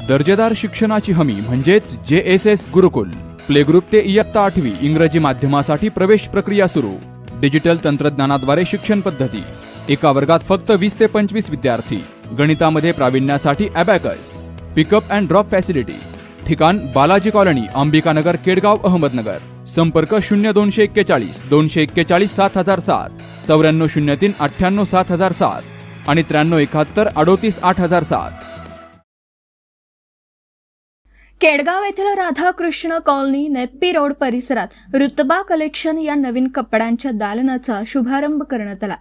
दर्जेदार शिक्षणाची हमी म्हणजेच JSS गुरुकुल. प्ले ग्रुप ते इयत्ता 8वी इंग्रजी माध्यमासाठी प्रवेश प्रक्रिया सुरू. डिजिटल तंत्रज्ञानाद्वारे शिक्षण पद्धती. एका वर्गात फक्त 20 ते 25 विद्यार्थी. गणितामध्ये प्रावीण्यासाठी abacus. Pickup and drop facility. ठिकाण बालाजी कॉलनी, अंबिकानगर, केडगाव, अहमदनगर. संपर्क 0241 241 7007, 9403 98 7007 आणि 9371 38 8007. केडगाव येथील राधाकृष्ण कॉलनी, नेप्पी रोड परिसरात रुतबा कलेक्शन या नवीन कपड्यांच्या दालनाचा शुभारंभ करण्यात आला.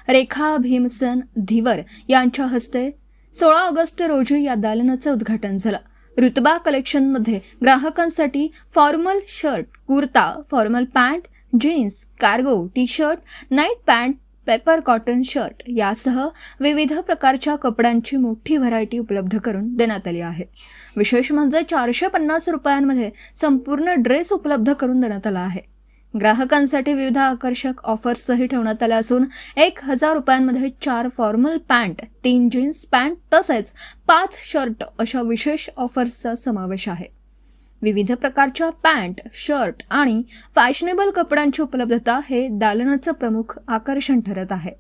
रेखा भीमसन धीवर यांच्या हस्ते 16 ऑगस्ट रोजी या दालनाचं उद्घाटन झालं. रुतबा कलेक्शनमध्ये ग्राहकांसाठी formal shirt, kurta, formal pant, jeans, cargo, T shirt, night pant, paper cotton shirt यासह विविध प्रकारच्या कपड्यांची मोठी व्हरायटी उपलब्ध करून देण्यात आली आहे. विशेष म्हणजे 450 रुपयांमध्ये संपूर्ण ड्रेस उपलब्ध करून देण्यात आला आहे. ग्राहकांसाठी विविध आकर्षक ऑफर्सही ठेवण्यात आल्या असून 1000 रुपयांमध्ये 4 फॉर्मल पॅन्ट, 3 जीन्स पॅन्ट तसेच 5 शर्ट अशा विशेष ऑफर्सचा समावेश आहे. विविध प्रकारच्या पॅन्ट, शर्ट आणि फॅशनेबल कपड्यांची उपलब्धता हे दालनाचं प्रमुख आकर्षण ठरत आहे.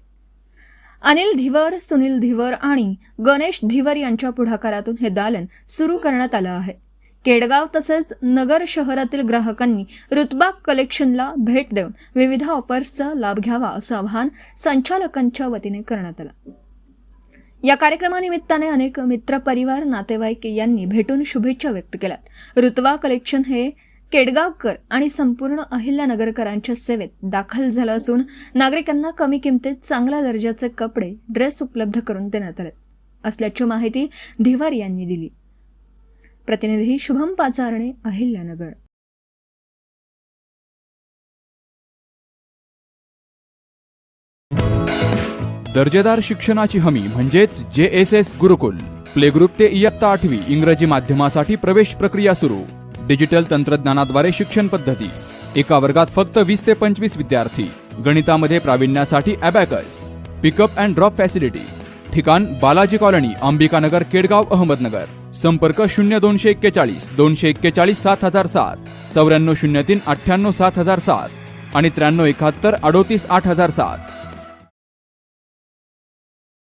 अनिल धीवर, सुनील धीवर आणि गणेश धीवर यांच्या पुढाकारातून हे दालन सुरू करण्यात आलं आहे. केडगाव तसेच नगर शहरातील ग्राहकांनी रुतबा कलेक्शनला भेट देऊन विविध ऑफर्सचा लाभ घ्यावा असं आवाहन संचालकांच्या वतीने करण्यात आलं. या कार्यक्रमानिमित्ताने अनेक मित्रपरिवार, नातेवाईक यांनी भेटून शुभेच्छा व्यक्त केल्यात. रुतबा कलेक्शन हे केडगावकर आणि संपूर्ण अहिल्यानगरकरांच्या सेवेत दाखल झालं असून नागरिकांना कमी किमतीत चांगल्या दर्जाचे कपडे, ड्रेस उपलब्ध करून देण्यात आले असल्याची माहिती धीवर यांनी दिली. प्रतिनिधी शुभम पाचारणे, अहिल्यानगर. दर्जेदार शिक्षणाची हमी म्हणजेच JSS गुरुकुल. प्ले ग्रुप ते इयत्ता 8वी इंग्रजी माध्यमासाठी प्रवेश प्रक्रिया सुरू. डिजिटल तंत्रज्ञानाद्वारे शिक्षण पद्धती. एका वर्गात फक्त 20 ते 25 विद्यार्थी. गणितामध्ये प्रावीण्यासाठी abacus. Pickup and drop facility. ठिकाण बालाजी कॉलनी, अंबिकानगर, केडगाव, अहमदनगर. संपर्क 0241 241 7007, 9403 98 7007 आणि 9371 38 8007.